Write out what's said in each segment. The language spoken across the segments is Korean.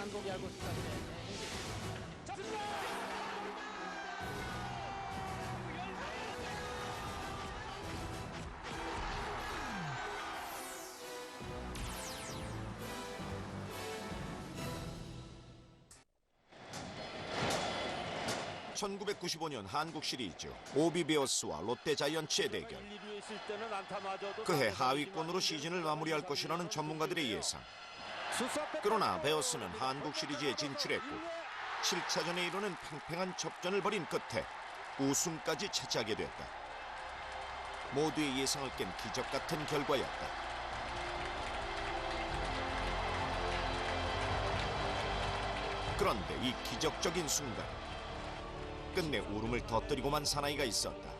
한국 야구 스타들의 (1995년) 한국 시리즈 오비베어스와 롯데자이언츠의 대결. 그해 하위권으로 시즌을 마무리할 것이라는 전문가들의 예상. 그러나 베어스는 한국 시리즈에 진출했고 7차전에 이르는 팽팽한 접전을 벌인 끝에 우승까지 차지하게 됐다. 모두의 예상을 깬 기적 같은 결과였다. 그런데 이 기적적인 순간 끝내 울음을 터뜨리고만 사나이가 있었다.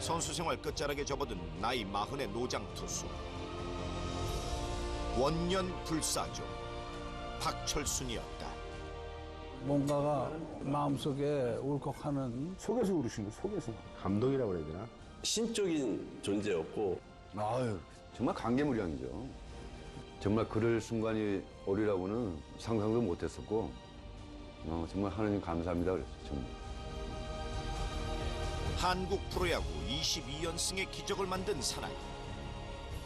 선수 생활 끝자락에 접어든 나이 40의 노장 투수. 원년 불사조 박철순이었다. 뭔가가 마음속에 울컥하는. 속에서 울으신 거, 속에서. 감동이라고 그래야 되나? 신적인 존재였고 아유, 정말 감개무량이죠. 정말 그럴 순간이 오리라고는 상상도 못했었고, 정말 하나님 감사합니다 그랬어요. 정말. 한국 프로야구 22연승의 기적을 만든 사나이.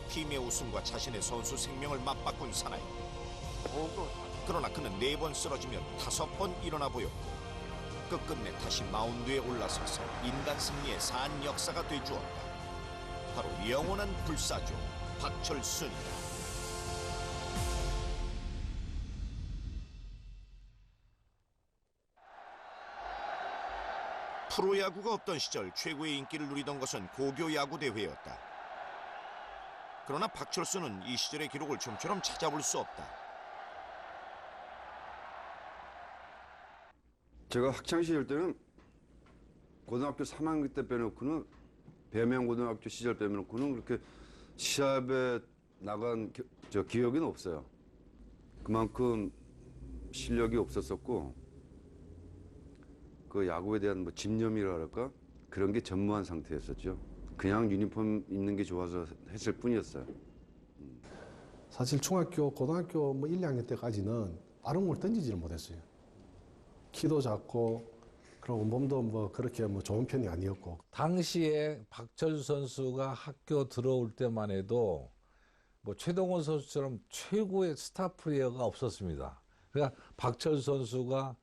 팀의 우승과 자신의 선수 생명을 맞바꾼 사나이. 그러나 그는 4번 쓰러지며 5번 일어나 보였고 끝끝내 다시 마운드에 올라서서 인간 승리의 산 역사가 되주었다. 바로 영원한 불사조 박철순이다. 프로야구가 없던 시절 최고의 인기를 누리던 것은 고교야구 대회였다. 그러나 박철순은 이 시절의 기록을 좀처럼 찾아볼 수 없다. 제가 학창시절 때는 고등학교 3학년 때 빼놓고는, 배명고등학교 시절 빼놓고는 그렇게 시합에 나간 기억은 없어요. 그만큼 실력이 없었었고, 그 야구에 대한 뭐 집념이라 할까? 그런 게 전무한 상태였었죠. 그냥 유니폼 입는 게 좋아서 했을 뿐이었어요. 사실 중학교, 고등학교 뭐 1, 2학년 때까지는 빠른 걸 던지지를 못했어요. 키도 작고, 그리고 몸도 뭐 그렇게 뭐 좋은 편이 아니었고. 당시에 박철수 선수가 학교 들어올 때만 해도 뭐 최동원 선수처럼 최고의 스타 플레이어가 없었습니다. 그러니까 박철수 선수가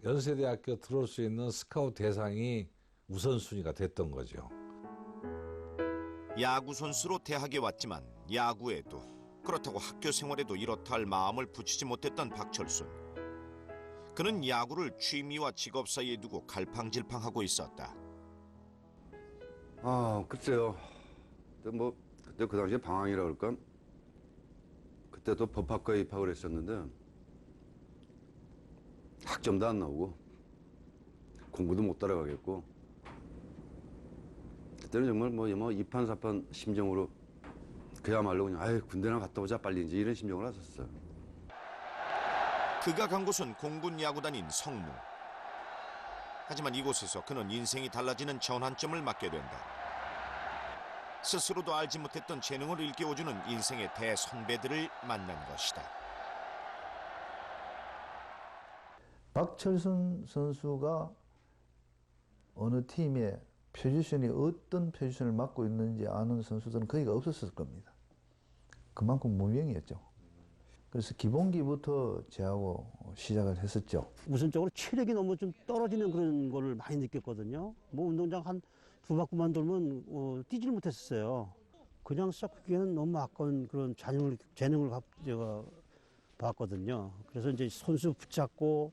연세대학교 들어올 수 있는 스카우트 대상이 우선순위가 됐던 거죠. 야구 선수로 대학에 왔지만 야구에도, 그렇다고 학교 생활에도 이렇다 할 마음을 붙이지 못했던 박철순. 그는 야구를 취미와 직업 사이에 두고 갈팡질팡하고 있었다. 글쎄요. 그때 그 당시에 방황이라 그럴까? 그때도 법학과에 입학을 했었는데 학점도 안 나오고 공부도 못 따라가겠고, 그때는 정말 뭐 이판사판 심정으로 그야말로 그냥 아유 군대나 갔다 오자 빨리, 이제 이런 심정을 하셨어요. 그가 간 곳은 공군 야구단인 성무. 하지만 이곳에서 그는 인생이 달라지는 전환점을 맞게 된다. 스스로도 알지 못했던 재능을 일깨워주는 인생의 대선배들을 만난 것이다. 박철순 선수가 어느 팀의 포지션이 어떤 포지션을 맡고 있는지 아는 선수들은 거의가 없었을 겁니다. 그만큼 무명이었죠. 그래서 기본기부터 제하고 시작을 했었죠. 우선적으로 체력이 너무 좀 떨어지는 그런 거를 많이 느꼈거든요. 뭐 운동장 한 2바퀴만 돌면 뛰지를 못했었어요. 그냥 썩기에는 너무 아까운 그런 재능을 제가 봤거든요. 그래서 이제 선수 붙잡고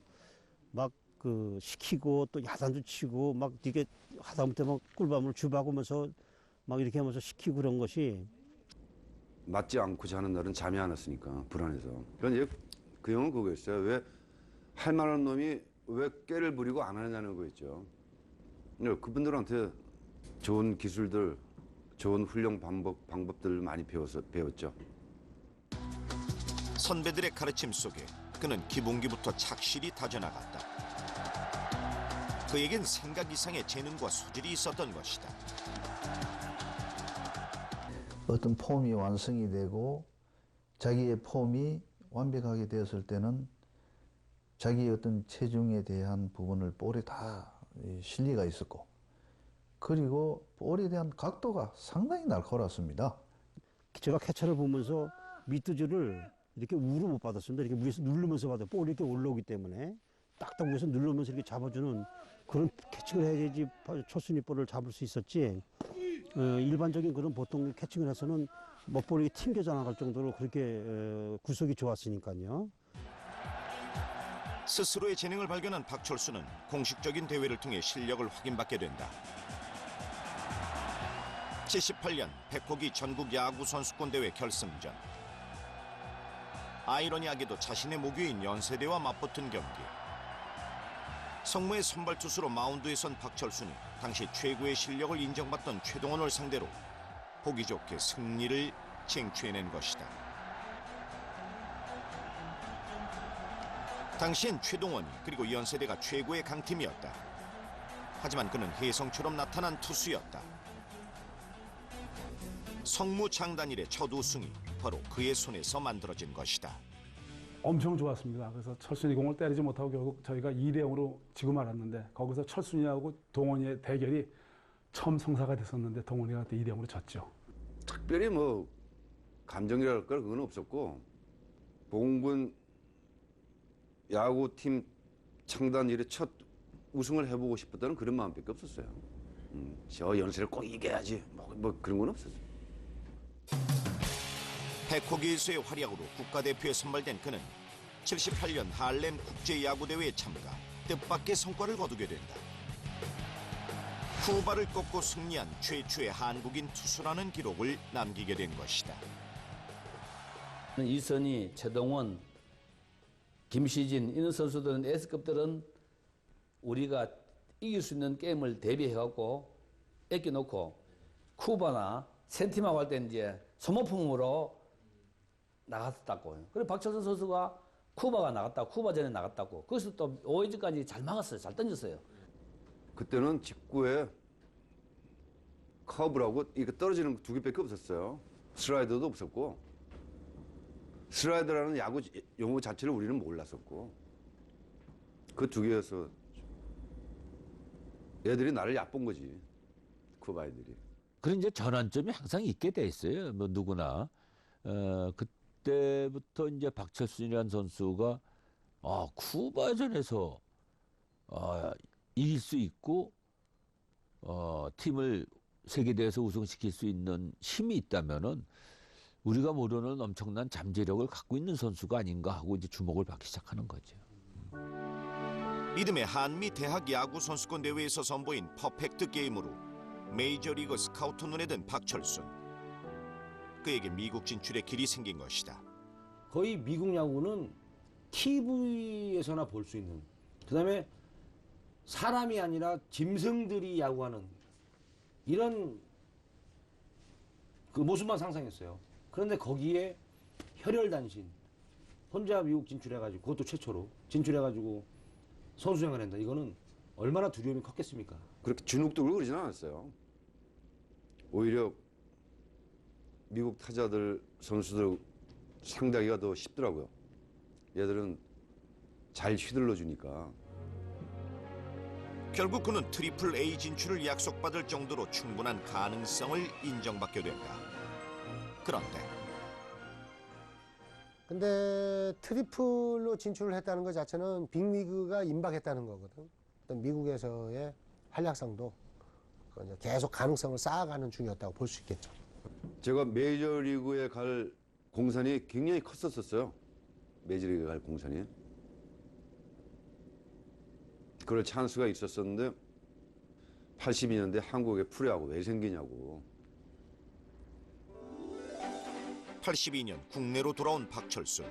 막 시키고 또 야단도 치고 막 이게 하다못해 막 꿀밤을 주박으면서 막 이렇게 하면서 시키고 그런 것이 맞지 않고 자는 날은 잠이 안 왔으니까 불안해서. 그러니까 그 형은 그거였어요. 왜 할 만한 놈이 왜 깨를 부리고 안 하냐는 거였죠. 그분들한테 좋은 기술들, 좋은 훈련 방법들을 많이 배웠죠. 선배들의 가르침 속에 그는 기본기부터 착실히 다져나갔다. 그에겐 생각 이상의 재능과 소질이 있었던 것이다. 어떤 폼이 완성이 되고 자기의 폼이 완벽하게 되었을 때는 자기의 어떤 체중에 대한 부분을 볼에 다 실리가 있었고, 그리고 볼에 대한 각도가 상당히 날카로웠습니다. 제가 캐쳐를 보면서 미트즈를 이렇게 우로 못 받았습니다. 이렇게 위에서 누르면서 받아요. 볼이 이렇게 올라오기 때문에 딱딱 위에서 누르면서 이렇게 잡아주는 그런 캐칭을 해야지 초순위 볼을 잡을 수 있었지. 일반적인 그런 보통 캐칭을 해서는 먹볼이 튕겨져 나갈 정도로 그렇게 구속이 좋았으니까요. 스스로의 재능을 발견한 박철수는 공식적인 대회를 통해 실력을 확인받게 된다. 78년 백호기 전국 야구 선수권 대회 결승전. 아이러니하게도 자신의 모교인 연세대와 맞붙은 경기. 성무의 선발 투수로 마운드에 선 박철수는 당시 최고의 실력을 인정받던 최동원을 상대로 보기 좋게 승리를 쟁취해낸 것이다. 당시엔 최동원이 그리고 연세대가 최고의 강팀이었다. 하지만 그는 혜성처럼 나타난 투수였다. 성무 창단 이래 첫 우승이 바로 그의 손에서 만들어진 것이다. 엄청 좋았습니다. 그래서 철순이 공을 때리지 못하고 결국 저희가 2대0으로 지고 말았는데, 거기서 철순이하고 동원이의 대결이 처음 성사가 됐었는데 동원이가 그때 2대0으로 졌죠. 특별히 뭐 감정이랄 걸 그건 없었고, 봉군 야구팀 창단 이래 첫 우승을 해보고 싶었다는 그런 마음밖에 없었어요. 저 연세를 꼭 이겨야지 뭐 그런 건 없었어요. 백호기에서의 활약으로 국가대표에 선발된 그는 78년 할렘 국제야구대회에 참가, 뜻밖의 성과를 거두게 된다. 쿠바를 꺾고 승리한 최초의 한국인 투수라는 기록을 남기게 된 것이다. 이선희, 최동원, 김시진 이런 선수들은 S급들은 우리가 이길 수 있는 게임을 대비해갖고 애껴놓고 쿠바나 센티마고 할 때 이제 소모품으로 나갔었다고. 그리고 박철선 선수가 쿠바가 나갔다, 쿠바전에 나갔다고. 거기서 또 5회전까지 잘 막았어요. 잘 던졌어요. 그때는 직구에 커브라고 이거 떨어지는 두 개밖에 없었어요. 슬라이더도 없었고, 슬라이더라는 야구 용어 자체를 우리는 몰랐었고, 그 두 개여서 애들이 나를 얕본 거지, 쿠바 애들이. 그런 이제 전환점이 항상 있게 돼 있어요. 뭐 누구나. 그때부터 이제 박철순이라는 선수가 쿠바전에서 이길 수 있고 팀을 세계대회에서 우승시킬 수 있는 힘이 있다면은 우리가 모르는 엄청난 잠재력을 갖고 있는 선수가 아닌가 하고 이제 주목을 받기 시작하는 거죠. 믿음의 한미 대학 야구 선수권 대회에서 선보인 퍼펙트 게임으로 메이저리그 스카우트 눈에 든 박철순. 그에게 미국 진출의 길이 생긴 것이다. 거의 미국 야구는 TV에서나 볼 수 있는, 그다음에 사람이 아니라 짐승들이 야구하는 이런 그 모습만 상상했어요. 그런데 거기에 혈혈단신 혼자 미국 진출해가지고, 그것도 최초로 진출해가지고 선수생활을 한다. 이거는 얼마나 두려움이 컸겠습니까? 그렇게 주눅들고 그러진 않았어요. 오히려 미국 타자들, 선수들 상대하기가 더 쉽더라고요. 얘들은 잘 휘둘러 주니까. 결국 그는 트리플 A 진출을 약속받을 정도로 충분한 가능성을 인정받게 된다. 근데 트리플로 진출을 했다는 것 자체는 빅리그가 임박했다는 거거든. 어떤 미국에서의 활약상도 계속 가능성을 쌓아가는 중이었다고 볼 수 있겠죠. 제가 메이저리그에 갈 공산이 굉장히 컸었어요. 메이저리그에 갈 공산이. 그럴 찬스가 있었었는데 82년대 한국의 프로야구 왜 생기냐고. 82년 국내로 돌아온 박철순.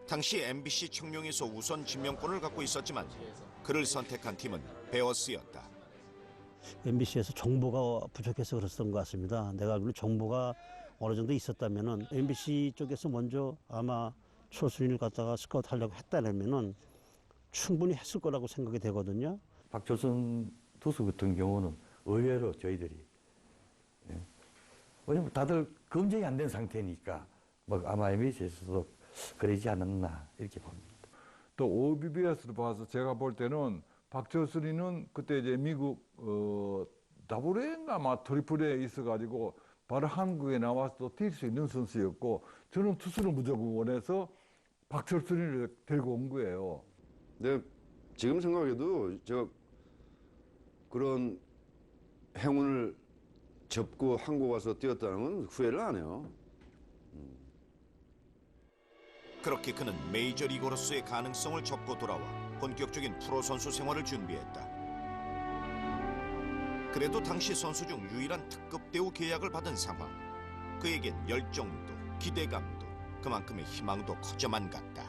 당시 MBC 청룡에서 우선 지명권을 갖고 있었지만 그를 선택한 팀은 베어스였다. MBC에서 정보가 부족해서 그랬던 것 같습니다. 내가 알기로 정보가 어느 정도 있었다면은 MBC 쪽에서 먼저 아마 철순이를 갖다가 스카우트 하려고 했다면은 충분히 했을 거라고 생각이 되거든요. 박철순 투수 같은 경우는 의외로 저희들이, 왜냐면 다들 검증이 안 된 상태니까 뭐 아마 MBC에서도 그러지 않았나 이렇게 봅니다. 또 OBBS도 봐서 제가 볼 때는 박철순이는 그때 이제 미국 WA인가 아마 트리플에 있어가지고 바로 한국에 나와서 뛸 수 있는 선수였고 저는 투수를 무조건 원해서 박철순이를 데리고 온 거예요. 근데 지금 생각해도 제가 그런 행운을 접고 한국 와서 뛰었다는 건 후회를 안 해요. 그렇게 그는 메이저리거로서의 가능성을 접고 돌아와 본격적인 프로 선수 생활을 준비했다. 그래도 당시 선수 중 유일한 특급 대우 계약을 받은 상황. 그에겐 열정도 기대감도 그만큼의 희망도 커져만 갔다.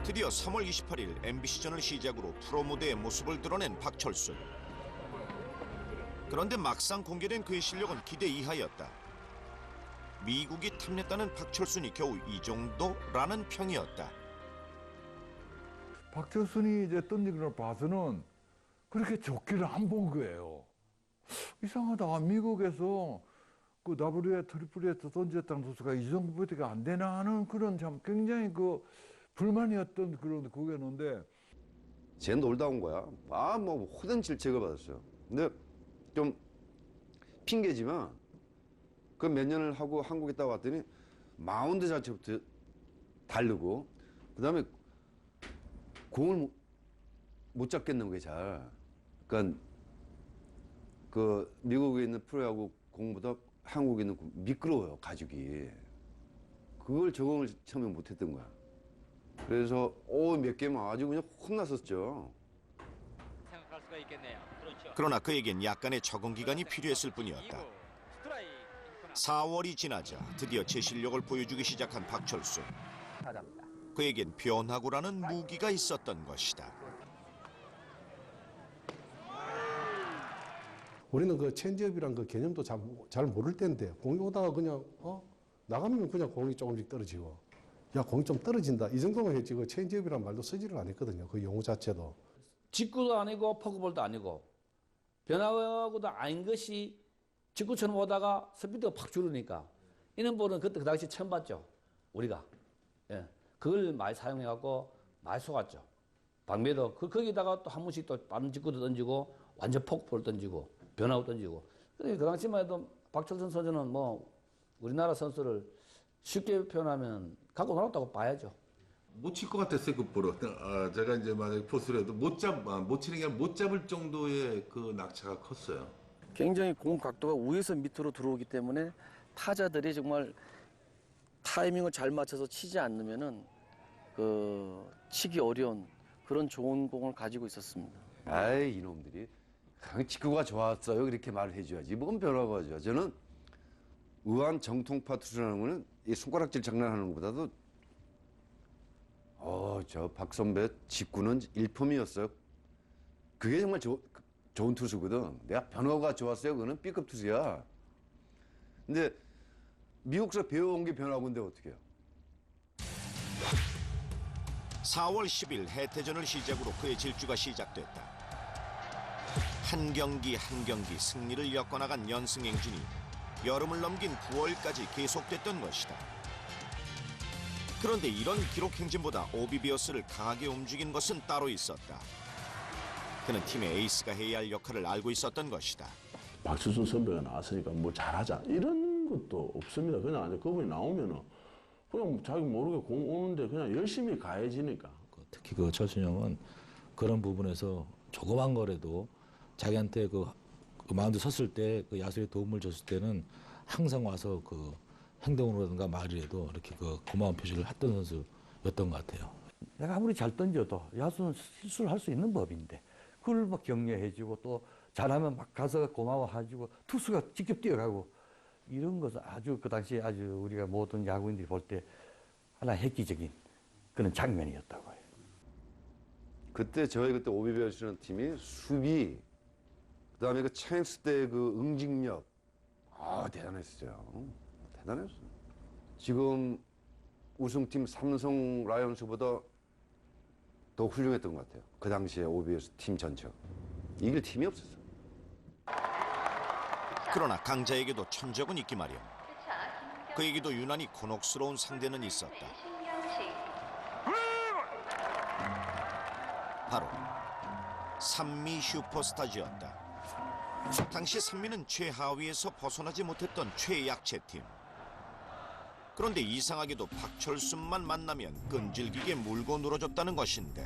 드디어 3월 28일 MBC전을 시작으로 프로 무대의 모습을 드러낸 박철순. 그런데 막상 공개된 그의 실력은 기대 이하였다. 미국이 탐냈다는 박철순이 겨우 이 정도라는 평이었다. 박철순이 이제 던지는 걸 봐서는 그렇게 좋기를 안 본 거예요. 이상하다. 미국에서 그 WA 트리플에서 던졌다는 선수가 이 정도밖에 안 되나 하는 그런 참 굉장히 그 불만이었던 그런 그거였는데. 쟤 놀다 온 거야. 뭐 호된 질책을 받았어요. 근데 좀 핑계지만 그 몇 년을 하고 한국에 딱 왔더니 마운드 자체부터 다르고 그다음에 공을 못 잡겠는 거예요, 잘. 그러니까 그 미국에 있는 프로야구 공보다 한국에 있는 공 미끄러워요, 가죽이. 그걸 적응을 처음에 못 했던 거야. 그래서 몇 게임 아주 그냥 혼났었죠. 생각할 수가 있겠네요. 그렇죠. 그러나 그에겐 약간의 적응 기간이 필요했을 뿐이었다. 4월이 지나자 드디어 제 실력을 보여주기 시작한 박철순. 그에겐 변화구라는 무기가 있었던 것이다. 우리는 그 체인지업이란 그 개념도 잘 모를 때인데 공이 오다가 그냥 나가면 그냥 공이 조금씩 떨어지고 야 공이 좀 떨어진다 이 정도만 했지 그 체인지업이란 말도 쓰지를 않았거든요. 그 용어 자체도. 직구도 아니고 포크볼도 아니고 변화구도 아닌 것이 직구처럼 오다가 스피드가 팍 줄으니까 이런 볼은 그때 그 당시 처음 봤죠. 우리가. 예. 그걸 많이 사용해갖고 많이 속았죠. 방배도 거기다가 또 한 번씩 또 빠른 직구도 던지고 완전 포크볼 던지고 변화구 던지고. 그 당시만 해도 박철순 선수는 뭐 우리나라 선수를 쉽게 표현하면 갖고 놀았다고 봐야죠. 못 칠 것 같았어요, 그 볼은. 제가 이제 만약에 포수를 해도 못 치는 게 아니라 못 잡을 정도의 그 낙차가 컸어요. 굉장히 공 각도가 위에서 밑으로 들어오기 때문에 타자들이 정말 타이밍을 잘 맞춰서 치지 않으면은 그 치기 어려운 그런 좋은 공을 가지고 있었습니다. 아이 이놈들이 직구가 좋았어요 그렇게 말을 해줘야지. 뭔 변화가죠. 저는 우한 정통파 투수라는 거는 이 손가락질 장난하는 것보다도 저 박 선배 직구는 일품이었어요. 그게 정말 좋은 투수거든. 내가 변화가 좋았어요. 그거는 B급 투수야. 근데 미국에서 배워온 게 변화구인데 어떻게 해요? 4월 10일 해태전을 시작으로 그의 질주가 시작됐다. 한 경기 한 경기 승리를 엮어나간 연승 행진이 여름을 넘긴 9월까지 계속됐던 것이다. 그런데 이런 기록 행진보다 오비비어스를 강하게 움직인 것은 따로 있었다. 그는 팀의 에이스가 해야 할 역할을 알고 있었던 것이다. 박철순 선배가 나왔으니까 뭐 잘하자 이런 것도 없습니다. 그냥 그분이 나오면은 그냥 자기 모르게 공 오는데 그냥 열심히 가해지니까. 특히 그 철순이 형은 그런 부분에서 조그만 거라도 자기한테 그 마운드 섰을 때 그 야수에 도움을 줬을 때는 항상 와서 그 행동으로든가 말이라도 이렇게 그 고마운 표시를 했던 선수였던 것 같아요. 내가 아무리 잘 던져도 야수는 실수를 할 수 있는 법인데 그걸 막 격려해주고 또 잘하면 막 가서 고마워해주고 투수가 직접 뛰어가고 이런 것은 아주 그 당시에 아주 우리가 모든 야구인들이 볼 때 하나 획기적인 그런 장면이었다고 해요. 그때 그때 오비베어스라는 팀이 수비 그다음에 그 찬스 때 그 응징력 대단했어요. 대단했어요. 지금 우승팀 삼성 라이온즈보다 더 훌륭했던 것 같아요. 그 당시에 OBS 팀 전체가. 이길 팀이 없었어. 그러나 강자에게도 천적은 있기 마련. 그에게도 유난히 곤혹스러운 상대는 있었다. 바로 산미 슈퍼스타즈였다. 당시 산미는 최하위에서 벗어나지 못했던 최약체팀. 그런데 이상하게도 박철순만 만나면 끈질기게 물고 늘어졌다는 것인데.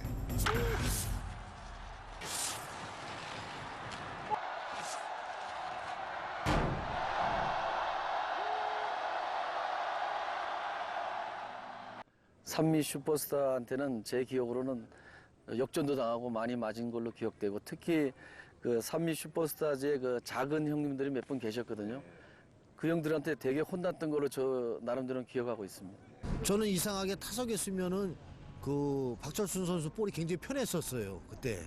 산미 슈퍼스타한테는 제 기억으로는 역전도 당하고 많이 맞은 걸로 기억되고, 특히 그 산미 슈퍼스타즈의 그 작은 형님들이 몇 분 계셨거든요. 그 형들한테 되게 혼났던 걸로 저 나름대로는 기억하고 있습니다. 저는 이상하게 타석에 쓰면은 그 박철순 선수 볼이 굉장히 편했었어요 그때.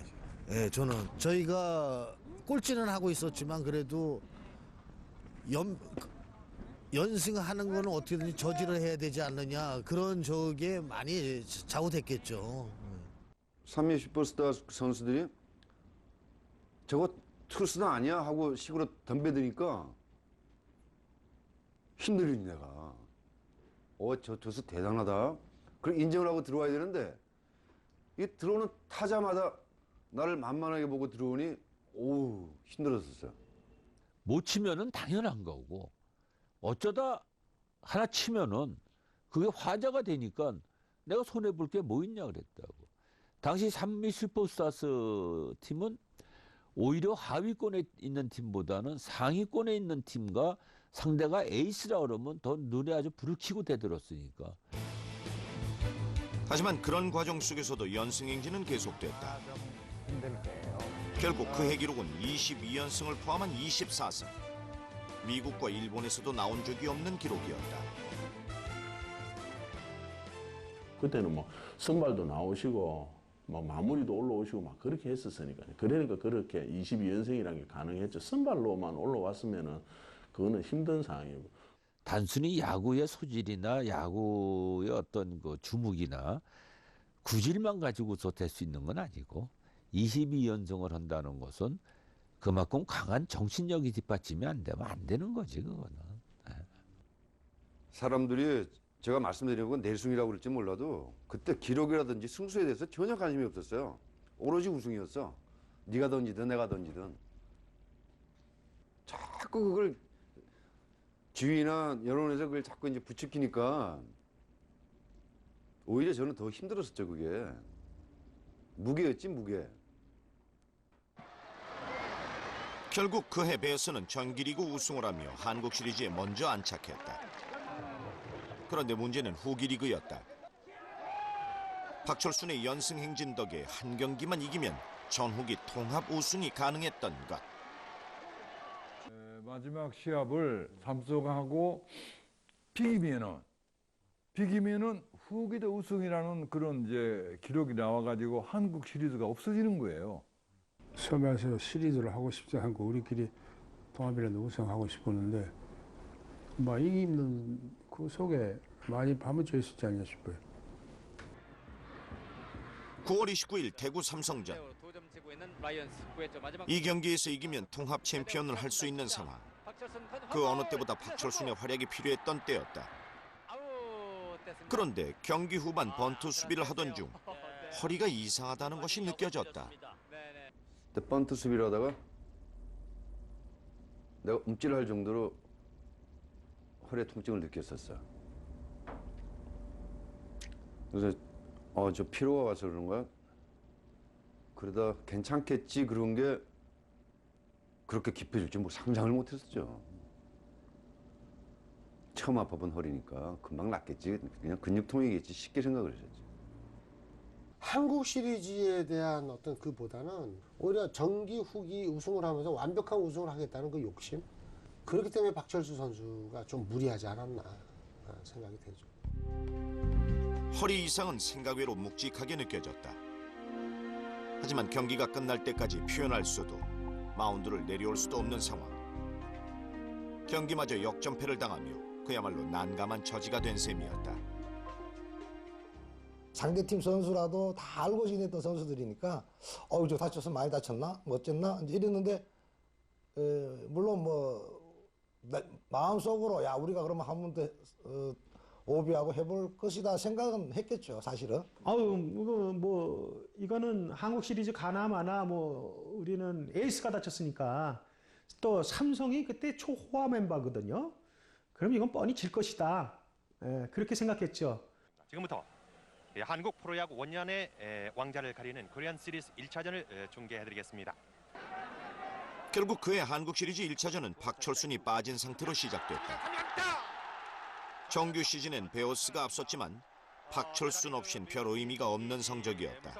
예, 저는 저희가 꼴찌는 하고 있었지만 그래도 연승하는 거는 어떻게든지 저지를 해야 되지 않느냐, 그런 저게 많이 좌우됐겠죠. 산미 슈퍼스타 선수들이 저거 투수는 아니야 하고 식으로 덤벼드니까 힘들린 내가. 저 투수 대단하다. 그걸 인정을 하고 들어와야 되는데 이 들어오는 타자마다 나를 만만하게 보고 들어오니 오우 힘들었었어요. 못 치면은 당연한 거고, 어쩌다 하나 치면은 그게 화제가 되니까 내가 손해볼 게 뭐 있냐 그랬다고. 당시 산미 슈퍼스타즈 팀은 오히려 하위권에 있는 팀보다는 상위권에 있는 팀과 상대가 에이스라 그러면 더 눈에 아주 불을 켜고 대들었으니까. 하지만 그런 과정 속에서도 연승행진은 계속됐다. 결국 그해 기록은 22연승을 포함한 24승. 미국과 일본에서도 나온 적이 없는 기록이었다. 그때는 뭐 선발도 나오시고 뭐 마무리도 올라오시고 막 그렇게 했었으니까. 그러니까 그렇게 22연승이라는 게 가능했죠. 선발로만 올라왔으면은 그거는 힘든 상황이고. 단순히 야구의 소질이나 야구의 어떤 그 주묵이나 구질만 가지고서 될 수 있는 건 아니고, 22연승을 한다는 것은 그만큼 강한 정신력이 뒷받침이 안 되면 안 되는 거지, 그거는. 사람들이 제가 말씀드린 건 내숭이라고 그럴지 몰라도 그때 기록이라든지 승수에 대해서 전혀 관심이 없었어요. 오로지 우승이었어. 네가 던지든 내가 던지든. 자꾸 그걸 주위나 여론에서 그걸 자꾸 이제 부추기니까 오히려 저는 더 힘들었었죠, 그게. 무게였지, 무게. 결국 그해 베어스는 정기리그 우승을 하며 한국 시리즈에 먼저 안착했다. 그런데 문제는 후기 리그였다. 박철순의 연승 행진 덕에 한 경기만 이기면 전후기 통합 우승이 가능했던 것. 마지막 시합을 삼성하고 비기면은 후기도 우승이라는 그런 이제 기록이 나와가지고 한국 시리즈가 없어지는 거예요. 처음에서 시리즈를 하고 싶지 않고 우리끼리 통합이라도 우승하고 싶었는데 뭐 이기는 그 속에 많이 파묻혀 있었지 않냐 싶어요. 9월 29일 대구 삼성전. 이 경기에서 이기면 통합 챔피언을 할 수 있는 상황. 그 어느 때보다 박철순의 활약이 필요했던 때였다. 그런데 경기 후반 번트 수비를 하던 중 허리가 이상하다는 것이 느껴졌다. 그때 번트 수비를 하다가 내가 움찔할 정도로 허리에 통증을 느꼈었어. 그래서 저 피로가 와서 그런 거야. 그러다 괜찮겠지 그런 게 그렇게 깊어질 줄 뭐 상상을 못했었죠. 처음 아파본 허리니까 금방 낫겠지, 그냥 근육통이겠지 쉽게 생각을 했었지. 한국 시리즈에 대한 어떤 그보다는 오히려 정기 후기 우승을 하면서 완벽한 우승을 하겠다는 그 욕심, 그렇기 때문에 박철수 선수가 좀 무리하지 않았나 생각이 되죠. 허리 이상은 생각 외로 묵직하게 느껴졌다. 하지만 경기가 끝날 때까지 표현할 수도 마운드를 내려올 수도 없는 상황. 경기마저 역전패를 당하며 그야말로 난감한 처지가 된 셈이었다. 상대팀 선수라도 다 알고 지냈던 선수들이니까 저 다쳤어 많이 다쳤나 뭐 어쨌나 이제 이랬는데 물론 뭐 마음속으로 야 우리가 그러면 한 번 더 오비하고 해볼 것이다 생각은 했겠죠 사실은. 이거는 한국 시리즈 가나 마나 뭐 우리는 에이스가 다쳤으니까 또 삼성이 그때 초호화 멤버거든요. 그럼 이건 뻔히 질 것이다. 그렇게 생각했죠. 지금부터 한국 프로야구 원년의 왕자를 가리는 코리안 시리즈 1차전을 중계해드리겠습니다. 결국 그해 한국 시리즈 1차전은 박철순이 빠진 상태로 시작됐다. 정규 시즌엔 베어스가 앞섰지만 박철순 없인 별 의미가 없는 성적이었다.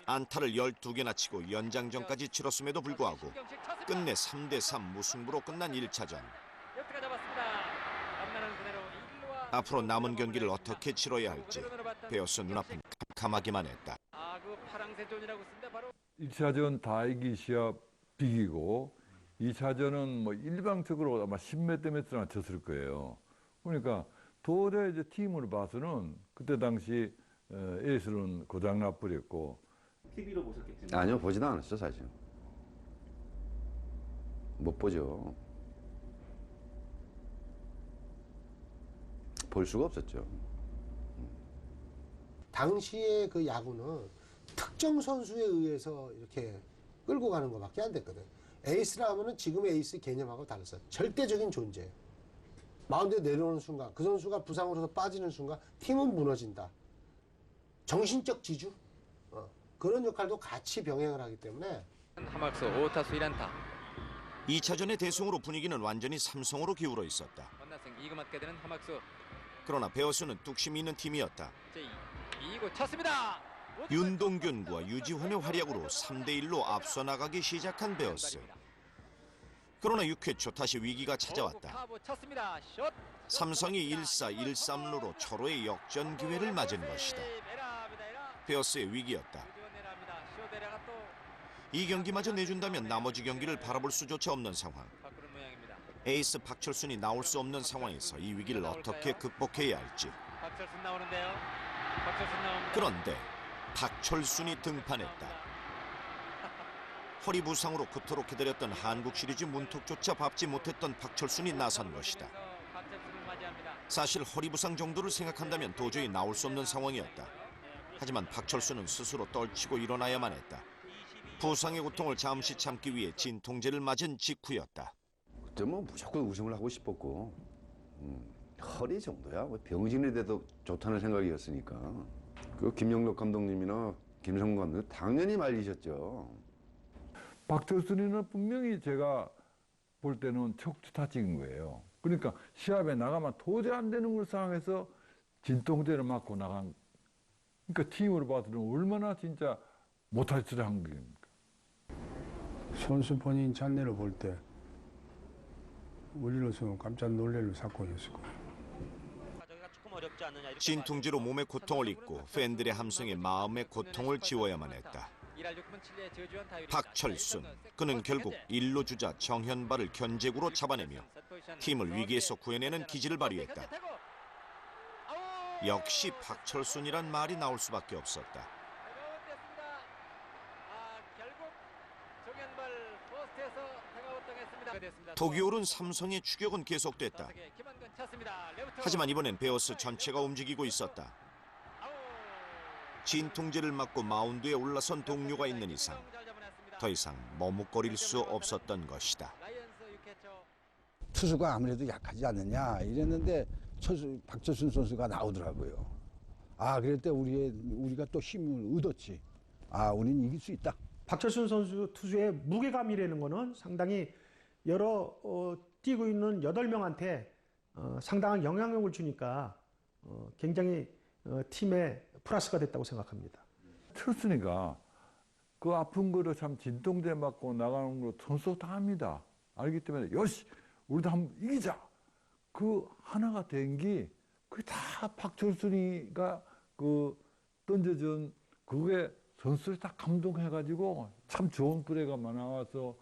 안타를 12개나 치고 연장전까지 치렀음에도 불구하고 끝내 3대3 무승부로 끝난 1차전. 앞으로 남은 경기를 어떻게 치러야 할지 베어스 눈앞은 캄캄하기만 했다. 1차전 다 이기 시합 비기고 2차전은 뭐 일방적으로 아마 10몇 대 몇으나 졌을 거예요. 그러니까 도저히 이제 팀으로 봐서는 그때 당시 에이스는 고장 나버렸고. TV로 보셨겠죠? 아니요, 보지도 않았죠, 사실. 못 보죠. 볼 수가 없었죠. 당시의 그 야구는 특정 선수에 의해서 이렇게 끌고 가는 것밖에 안 됐거든. 에이스라 하면은 지금의 에이스 개념하고 달랐어요. 절대적인 존재. 마운드에 내려오는 순간, 그 선수가 부상으로서 빠지는 순간 팀은 무너진다. 정신적 지주? 그런 역할도 같이 병행을 하기 때문에. 하막스 5타수 1안타. 2차전의 대승으로 분위기는 완전히 삼성으로 기울어 있었다. 원나승 2구 맞게 되는 하막스. 그러나 베어스는 뚝심이 있는 팀이었다. 제2구 쳤습니다. 윤동균과 유지환의 활약으로 3대1로 앞서 나가기 시작한 베어스. 그러나 6회 초 다시 위기가 찾아왔다. 삼성이 1사 1삼루로 철호의 역전 기회를 맞은 것이다. 베어스의 위기였다. 이 경기마저 내준다면 나머지 경기를 바라볼 수조차 없는 상황. 에이스 박철순이 나올 수 없는 상황에서 이 위기를 어떻게 극복해야 할지. 박철순 나오는데요. 박철순 나옵니다. 그런데 박철순이 등판했다. 허리 부상으로 그토록 기다렸던 한국 시리즈 문턱조차 밟지 못했던 박철순이 나선 것이다. 사실 허리 부상 정도를 생각한다면 도저히 나올 수 없는 상황이었다. 하지만 박철순은 스스로 떨치고 일어나야만 했다. 부상의 고통을 잠시 참기 위해 진통제를 맞은 직후였다. 그때 뭐 무조건 우승을 하고 싶었고 허리 정도야 병진에 돼도 좋다는 생각이었으니까. 그 김영록 감독님이나 김성근 감독님 당연히 말리셨죠. 박철순이는 분명히 제가 볼 때는 척추타 찍은 거예요. 그러니까 시합에 나가면 도저히 안 되는 걸 상황에서 진통제를 맞고 나간. 그러니까 팀으로 봐서는 얼마나 진짜 못할 짓을 한 겁니까. 선수 본인 잔내를 볼 때 우리로서는 깜짝 놀랄 사건이었을 거예요. 진통제로 몸의 고통을 잊고 팬들의 함성에 마음의 고통을 지워야만 했다. 박철순, 그는 결국 1루 주자 정현발을 견제구로 잡아내며 팀을 위기에서 구해내는 기질을 발휘했다. 역시 박철순이란 말이 나올 수밖에 없었다. 독이 오른 삼성의 추격은 계속됐다. 하지만 이번엔 베어스 전체가 움직이고 있었다. 진통제를 맞고 마운드에 올라선 동료가 있는 이상 더 이상 머뭇거릴 수 없었던 것이다. 투수가 아무래도 약하지 않느냐 이랬는데 박철순 선수가 나오더라고요. 그럴 때 우리가 또 힘을 얻었지. 우리는 이길 수 있다. 박철순 선수 투수의 무게감이라는 거는 상당히 여러 뛰고 있는 8명한테 상당한 영향력을 주니까 굉장히 팀에 플러스가 됐다고 생각합니다. 철순이가 그 아픈 거를 참 진통제 맞고 나가는 걸 선수 다 합니다. 알기 때문에 요시 우리도 한번 이기자. 그 하나가 된 게 그게 다 박철순이가 그 던져준 그게 선수를 다 감동해가지고 참 좋은 플레이가 나와서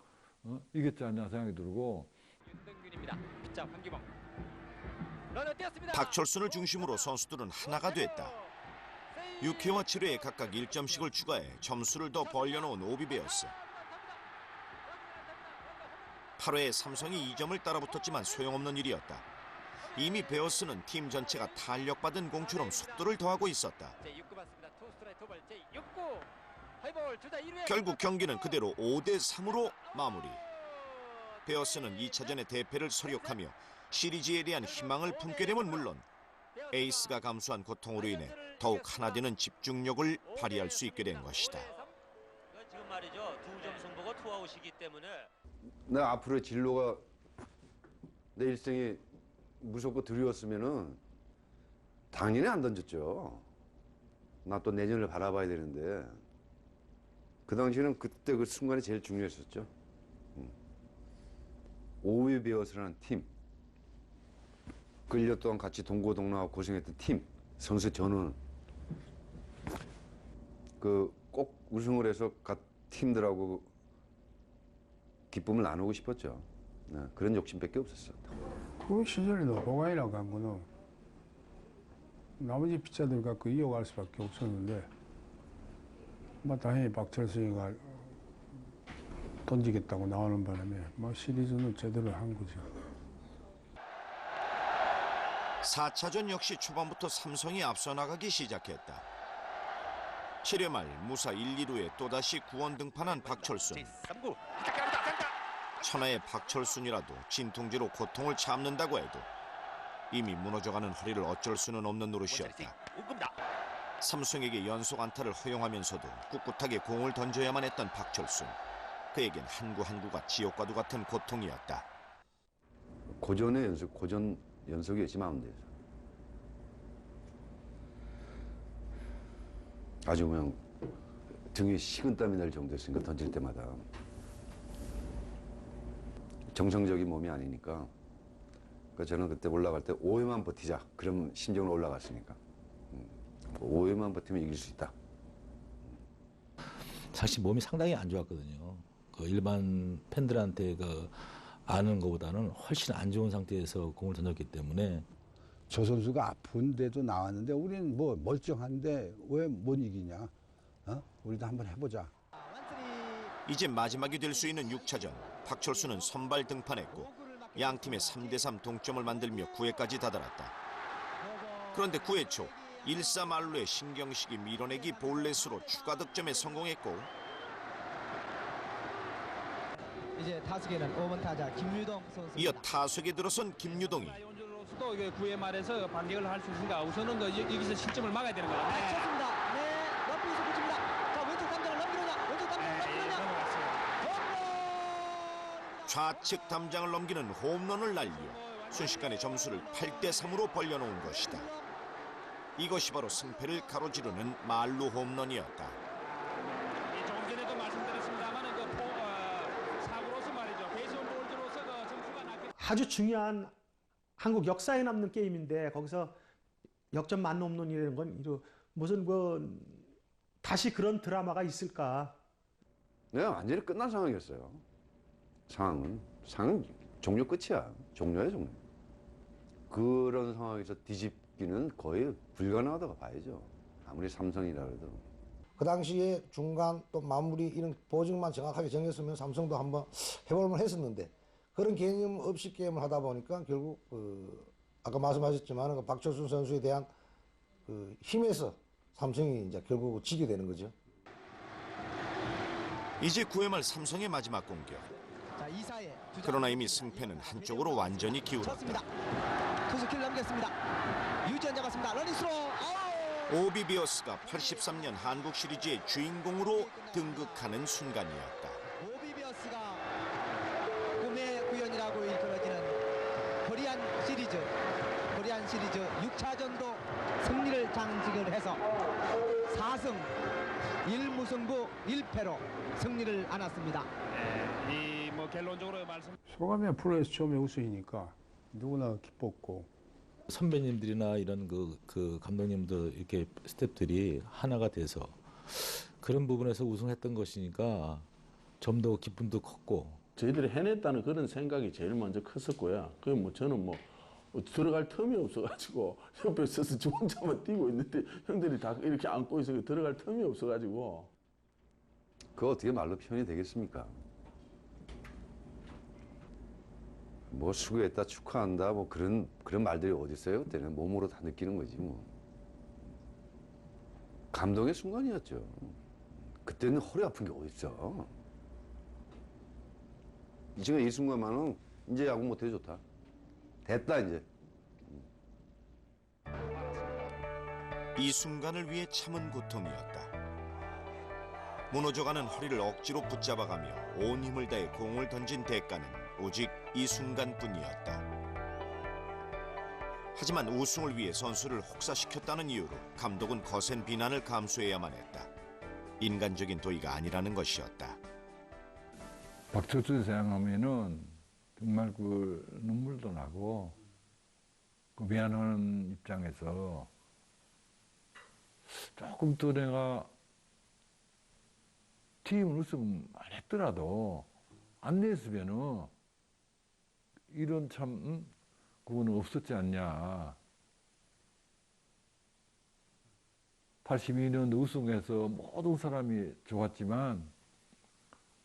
이겼지 않냐 생각이 들고. 윤동균입니다. 피자 황기범. 박철순을 중심으로 선수들은 하나가 됐다. 6회와 7회에 각각 1점씩을 추가해 점수를 더 벌려놓은 오비베어스. 8회에 삼성이 2점을 따라붙었지만 소용없는 일이었다. 이미 베어스는 팀 전체가 탄력받은 공처럼 속도를 더하고 있었다. 결국 경기는 그대로 5대3으로 마무리. 베어스는 2차전의 대패를 소욕하며 시리즈에 대한 희망을 품게 되면 물론 에이스가 감수한 고통으로 인해 더욱 하나 되는 집중력을 발휘할 수 있게 된 것이다. 지금 말이죠. 2점 승부가 투아웃이기 때문에 나 앞으로의 진로가 내 일생이 무섭고 두려웠으면은 당연히 안 던졌죠. 나 또 내년을 바라봐야 되는데 그 당시에는 그때 그 순간이 제일 중요했었죠. 오비베어스라는 팀, 그 1년 동안 같이 동고동락하고 고생했던 팀, 선수 저는 그 꼭 우승을 해서 각 팀들하고 기쁨을 나누고 싶었죠. 네, 그런 욕심밖에 없었어. 그 시절에도 호강이라고 한 거는 나머지 피자들 갖고 이어갈 수밖에 없었는데 뭐 당연히 박철수가 던지겠다고 나오는 바람에 뭐 시리즈는 제대로 한 거죠. 4차전 역시 초반부터 삼성이 앞서 나가기 시작했다. 7회 말 무사 1, 2루에 또다시 구원 등판한 박철순. 천하의 박철순이라도 진통제로 고통을 참는다고 해도 이미 무너져가는 허리를 어쩔 수는 없는 노릇이었다. 삼성에게 연속 안타를 허용하면서도 꿋꿋하게 공을 던져야만 했던 박철순. 그에겐 한 구 한 구가 지옥과도 같은 고통이었다. 고전의 연속, 고전 연속이었지 마운드에서. 아주 그냥 등에 식은땀이 날 정도였으니까 던질 때마다. 정상적인 몸이 아니니까. 그러니까 저는 그때 올라갈 때 5회만 버티자. 그럼 심정으로 올라갔으니까. 5회만 버티면 이길 수 있다. 사실 몸이 상당히 안 좋았거든요. 그 일반 팬들한테 그 아는 것보다는 훨씬 안 좋은 상태에서 공을 던졌기 때문에 저 선수가 아픈데도 나왔는데 우리는 뭐 멀쩡한데 왜 못 이기냐? 우리도 한번 해보자. 이제 마지막이 될 수 있는 6차전. 박철수는 선발 등판했고 양팀의 3대3 동점을 만들며 9회까지 다다랐다. 그런데 9회 초 1-3알루의 신경식이 밀어내기 볼넷으로 추가 득점에 성공했고 이제 타석에는 5번 타자 김유동 선수. 이어 타석에 들어선 김유동이 또 9회 말에서 반격을 할 수 있으니까 우선은 여기서 실점을 막아야 되는 거야. 네. 쳤습니다. 네, 높이에서 붙입니다. 자, 왼쪽 담장을 넘기느냐, 왼쪽 담장을 넘기느냐. 좌측 담장을 넘기는 홈런을 날려 순식간에 점수를 8대3으로 벌려놓은 것이다. 이것이 바로 승패를 가로지르는 말루 홈런이었다. 조금 전에도 말씀드렸습니다만 사구로서 말이죠. 베이스볼 볼드로서 점수가 낮게. 아주 중요한 한국 역사에 남는 게임인데 거기서 역전 만루 홈런이라는 건 무슨 다시 그런 드라마가 있을까? 네, 완전히 끝난 상황이었어요. 상황은 종료 끝이야. 종료야 종료. 그런 상황에서 뒤집기는 거의 불가능하다고 봐야죠. 아무리 삼성이라 해도. 그 당시에 중간 또 마무리 이런 보직만 정확하게 정했으면 삼성도 한번 해볼만 했었는데 그런 개념 없이 게임을 하다 보니까 결국 아까 말씀하셨지만 그 박철순 선수에 대한 그 힘에서 삼성이 이제 결국 지게 되는 거죠. 이제 9회 말 삼성의 마지막 공격. 자, 2사에 그러나 이미 승패는 한쪽으로 완전히 기울었다. 투수키를 넘겼습니다. 유지현 잡았습니다. 러닝스로 오비베어스가 83년 한국 시리즈의 주인공으로 등극하는 순간이었다. 오비베어스가 꿈의 구현이라고 일컬어지는 코리안 시리즈 6차전도 승리를 장식을 해서 4승 1무승부 1패로 승리를 안았습니다. 네, 뭐 결론적으로 말씀. 소감이야 프로에서 처음에 우승이니까 누구나 기뻤고. 선배님들이나 이런 그 감독님들 이렇게 스태프들이 하나가 돼서 그런 부분에서 우승했던 것이니까 좀 더 기쁨도 컸고 저희들이 해냈다는 그런 생각이 제일 먼저 컸었고요. 그 뭐 저는 뭐 들어갈 틈이 없어가지고 옆에 서서 저 혼자만 뛰고 있는데 형들이 다 이렇게 안고 있어서 들어갈 틈이 없어가지고. 그거 어떻게 말로 표현이 되겠습니까? 뭐 수고했다, 축하한다, 뭐 그런 말들이 어디 있어요? 그때는 몸으로 다 느끼는 거지 뭐. 감동의 순간이었죠. 그때는 허리 아픈 게 어디 있어? 지금 이 순간만은 이제 야구 못해 좋다. 됐다 이제. 이 순간을 위해 참은 고통이었다. 무너져가는 허리를 억지로 붙잡아가며 온 힘을 다해 공을 던진 대가는 오직 이 순간뿐이었다. 하지만 우승을 위해 선수를 혹사시켰다는 이유로 감독은 거센 비난을 감수해야만 했다. 인간적인 도의가 아니라는 것이었다. 박철수 생각하면은 정말 그 눈물도 나고 그 미안한 입장에서 조금 더 내가 팀 우승 안 했더라도 안 냈으면은 이런 참 그거는 없었지 않냐. 82년 우승해서 모든 사람이 좋았지만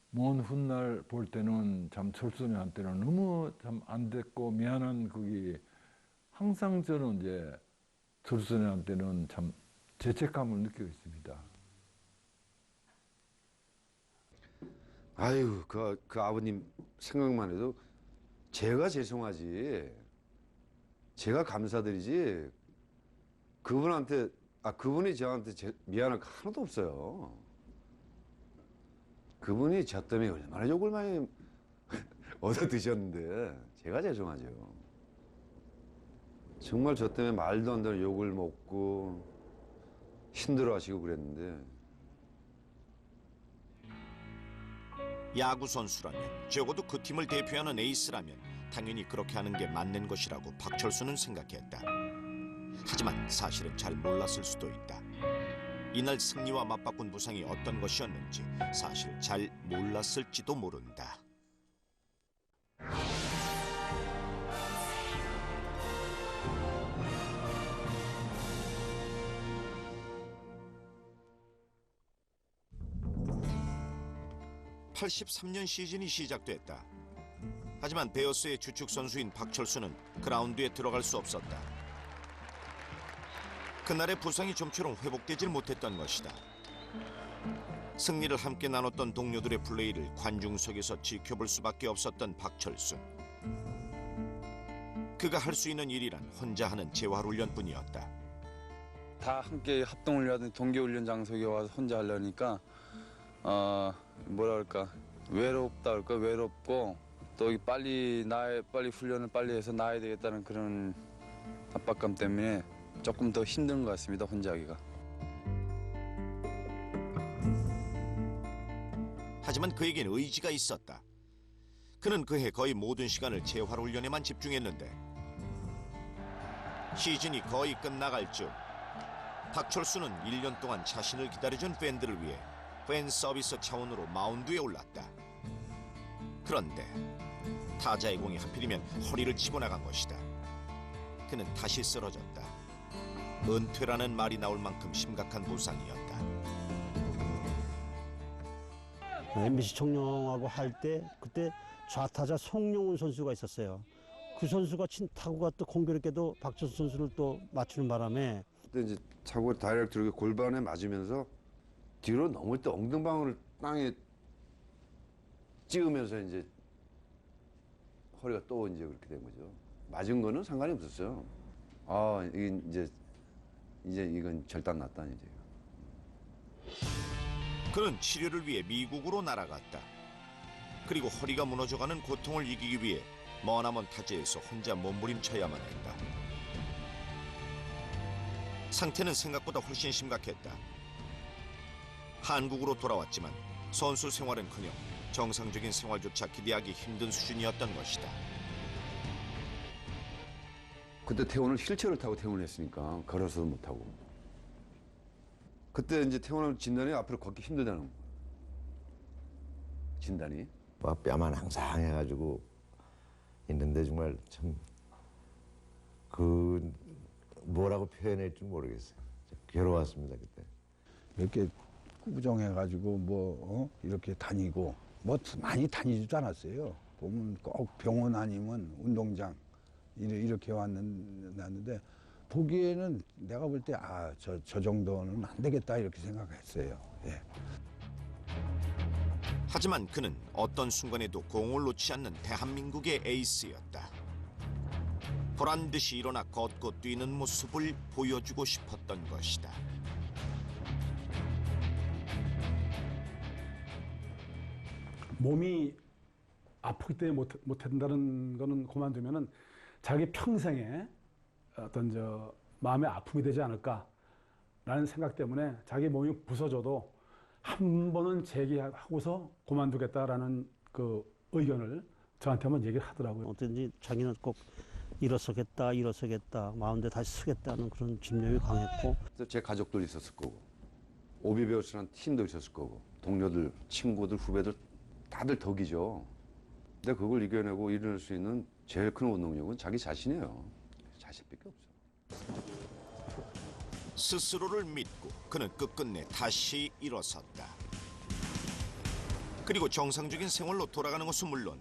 먼 훗날 볼 때는 참 철수님한테는 너무 참 안 됐고 미안한 그게 항상 저는 이제 철수님한테는 참 죄책감을 느끼고 있습니다. 아유, 그 아버님 생각만 해도 제가 죄송하지. 제가 감사드리지. 그분한테, 그분이 저한테 미안할 거 하나도 없어요. 그분이 저 때문에 얼마나 욕을 많이 얻어 드셨는데 제가 죄송하죠. 정말 저 때문에 말도 안 되는 욕을 먹고 힘들어 하시고 그랬는데. 야구 선수라면, 적어도 그 팀을 대표하는 에이스라면 당연히 그렇게 하는 게 맞는 것이라고 박철수는 생각했다. 하지만 사실은 잘 몰랐을 수도 있다. 이날 승리와 맞바꾼 부상이 어떤 것이었는지 사실 잘 몰랐을지도 모른다. (83년) 시즌이 시작됐다. 하지만 베어스의 주축 선수인 박철수는 그라운드에 들어갈 수 없었다. 그날의 부상이 좀처럼 회복되질 못했던 것이다. 승리를 함께 나눴던 동료들의 플레이를 관중석에서 지켜볼 수밖에 없었던 박철수. 그가 할 수 있는 일이란 혼자 하는 재활훈련뿐이었다. 다 함께 합동훈련, 동계훈련 장소에 와서 혼자 하려니까 뭐랄까 외롭다 할까, 외롭고 또 빨리 훈련을 빨리 해서 나야 되겠다는 그런 압박감 때문에 조금 더 힘든 것 같습니다, 혼자 하기가. 하지만 그에겐 의지가 있었다. 그는 그해 거의 모든 시간을 재활훈련에만 집중했는데 시즌이 거의 끝나갈 즈음 박철수는 1년 동안 자신을 기다려준 팬들을 위해 팬 서비스 차원으로 마운드에 올랐다. 그런데 타자의 공이 하필이면 허리를 치고 나간 것이다. 그는 다시 쓰러졌다. 은퇴라는 말이 나올 만큼 심각한 부상이었다. MBC 청룡하고 할 때 그때 좌타자 송영훈 선수가 있었어요. 그 선수가 친 타구가 또 공교롭게도 박철수 선수를 또 맞추는 바람에 그때 이제 타구가 다이렉트 이렇게 골반에 맞으면서 뒤로 넘을 때 엉덩방울을 땅에 찍으면서 이제 허리가 또 이제 그렇게 된 거죠. 맞은 거는 상관이 없었어요. 이게 이제 이건 절단 났다 이제. 그는 치료를 위해 미국으로 날아갔다. 그리고 허리가 무너져가는 고통을 이기기 위해 머나먼 타지에서 혼자 몸부림쳐야만 했다. 상태는 생각보다 훨씬 심각했다. 한국으로 돌아왔지만 선수 생활은커녕 정상적인 생활조차 기대하기 힘든 수준이었던 것이다. 그때 퇴원을 휠체어를 타고 퇴원을 했으니까 걸어서도 못 하고. 그때 이제 퇴원하면 진단이 앞으로 걷기 힘들다는 거예요. 진단이. 뼈만 항상 해가지고 있는데 정말 참 그 뭐라고 표현할 줄 모르겠어요. 괴로웠습니다 그때. 이렇게 꾸정해가지고 이렇게 다니고 많이 다니지도 않았어요. 보면 꼭 병원 아니면 운동장 이렇게 왔는데 보기에는 내가 볼 때 저 정도는 안 되겠다 이렇게 생각했어요. 예. 하지만 그는 어떤 순간에도 공을 놓지 않는 대한민국의 에이스였다. 보란 듯이 일어나 걷고 뛰는 모습을 보여주고 싶었던 것이다. 몸이 아프기 때문에 못한다는 거는 그만두면은 자기 평생에 어떤 마음의 아픔이 되지 않을까라는 생각 때문에 자기 몸이 부서져도 한 번은 재기하고서 그만두겠다라는 그 의견을 저한테 한번 얘기를 하더라고요. 어쩐지 자기는 꼭 일어서겠다, 마음대로 다시 서겠다는 그런 집념이 강했고. 제 가족도 있었을 거고, 오비베어스라는 팀도 있었을 거고, 동료들, 친구들, 후배들 다들 덕이죠. 근데 그걸 이겨내고 일어날 수 있는 제일 큰 원동력은 자기 자신이에요. 자신밖에 없어. 스스로를 믿고 그는 끝끝내 다시 일어섰다. 그리고 정상적인 생활로 돌아가는 것은 물론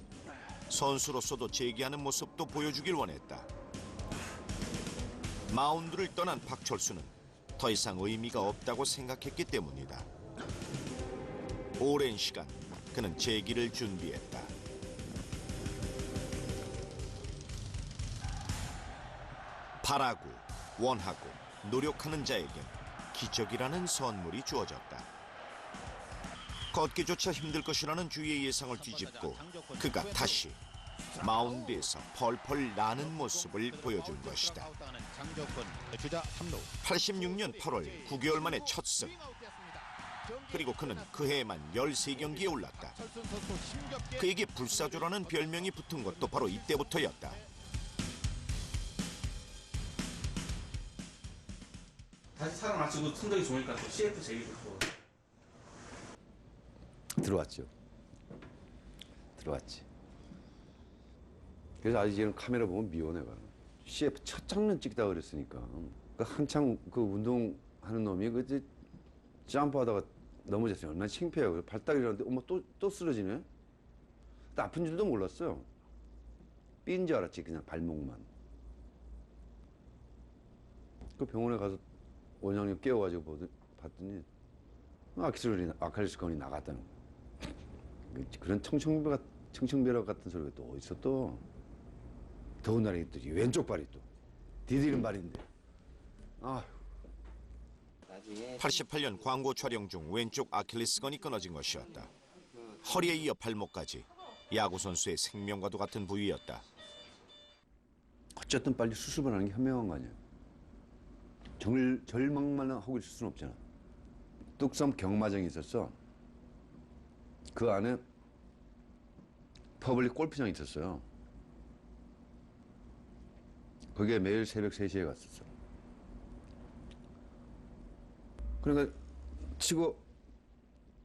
선수로서도 재기하는 모습도 보여주길 원했다. 마운드를 떠난 박철수는 더 이상 의미가 없다고 생각했기 때문이다. 오랜 시간 그는 재기를 준비했다. 바라고 원하고 노력하는 자에겐 기적이라는 선물이 주어졌다. 걷기조차 힘들 것이라는 주위의 예상을 뒤집고 그가 다시 마운드에서 펄펄 나는 모습을 보여준 것이다. 86년 8월 9개월 만에 첫 승. 그리고 그는 그 해에만 13경기에 올랐다. 그에게 불사조라는 별명이 붙은 것도 바로 이때부터였다. 다시 살아나시고 성적이 좋으니까 또 CF 제기를 또 들어왔지. 그래서 아직 이제는 카메라 보면 미워 내가. CF 첫 장면 찍다 그랬으니까. 한창 그 운동하는 놈이 그 점프하다가 넘어졌어요. 난 창피해요. 발다리라는데 어머 또 쓰러지네. 나 아픈 줄도 몰랐어요. 삔 줄 알았지 그냥 발목만. 그 병원에 가서 원장님 깨워가지고 봤더니 아킬레스건이 나갔다는 거야. 그런 청청벼락 같은 소리가 또 어디서 또 더운 날에 있더니 왼쪽 발이 또 디디는 발인데. 88년 광고 촬영 중 왼쪽 아킬레스건이 끊어진 것이었다. 허리에 이어 발목까지 야구 선수의 생명과도 같은 부위였다. 어쨌든 빨리 수술만 하는 게 현명한 거 아니야. 절망만 하고 있을 수는 없잖아. 뚝섬 경마장이 있었어. 그 안에 퍼블릭 골프장이 있었어요. 거기에 매일 새벽 3시에 갔었어. 그러니까 치고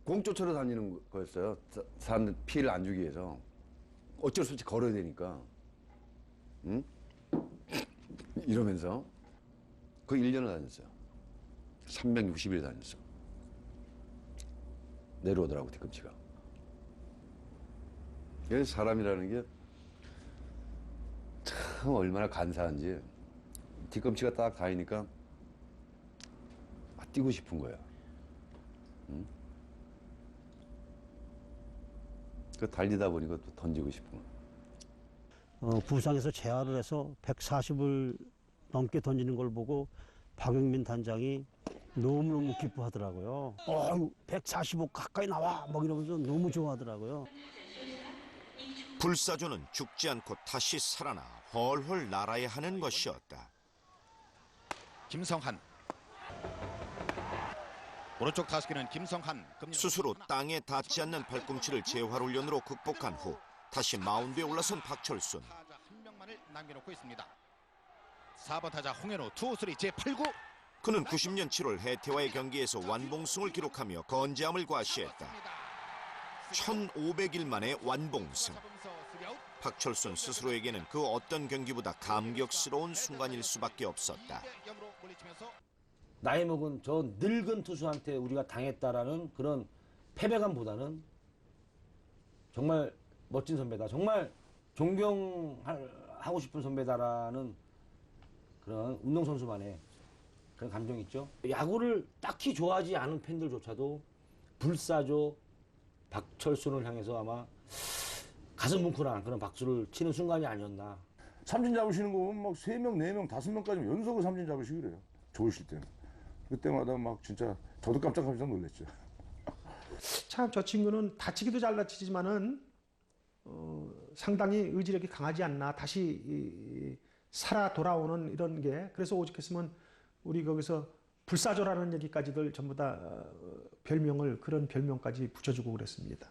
공 쫓아러 다니는 거였어요. 사람들 피해를 안 주기 위해서. 어쩔 수 없이 걸어야 되니까. 응? 이러면서 거의 1년을 다녔어요. 360일 다녔어. 내려오더라고 뒤꿈치가. 그래서 사람이라는 게 참 얼마나 간사한지 뒤꿈치가 딱 닿으니까 뛰고 싶은 거야. 응? 그 달리다 보니까 또 던지고 싶은 거야. 부상에서 재활을 해서 140을 넘게 던지는 걸 보고 박영민 단장이 너무너무 기뻐하더라고요. 145 가까이 나와! 막 이러면서 너무 좋아하더라고요. 불사조는 죽지 않고 다시 살아나 헐헐 날아야 하는 것이었다. 김성한. 오른쪽 타석에는 김성한. 스스로 땅에 닿지 않는 발꿈치를 재활훈련으로 극복한 후 다시 마운드에 올라선 박철순. 타자 한 명만을 남겨놓고 있습니다. 4번 타자 홍현우 투-쓰리 제8구. 그는 90년 7월 해태와의 경기에서 완봉승을 기록하며 건재함을 과시했다. 1500일 만에 완봉승. 박철순 스스로에게는 그 어떤 경기보다 감격스러운 순간일 수밖에 없었다. 나이 먹은 저 늙은 투수한테 우리가 당했다라는 그런 패배감보다는 정말 멋진 선배다. 정말 존경하고 싶은 선배다라는 그런 운동선수만의 그런 감정이 있죠. 야구를 딱히 좋아하지 않은 팬들조차도 불사조 박철순을 향해서 아마 가슴 뭉클한 그런 박수를 치는 순간이 아니었나. 삼진 잡으시는 거 보면 막 3명, 4명, 5명까지 연속으로 삼진 잡으시고 그래요. 좋으실 때는. 그때마다 막 진짜 저도 깜짝깜짝 놀랐죠. 참 저 친구는 다치기도 잘 다치지만은 상당히 의지력이 강하지 않나. 다시 살아 돌아오는 이런 게. 그래서 오죽했으면 우리 거기서 불사조라는 얘기까지들 전부 다 그런 별명까지 붙여주고 그랬습니다.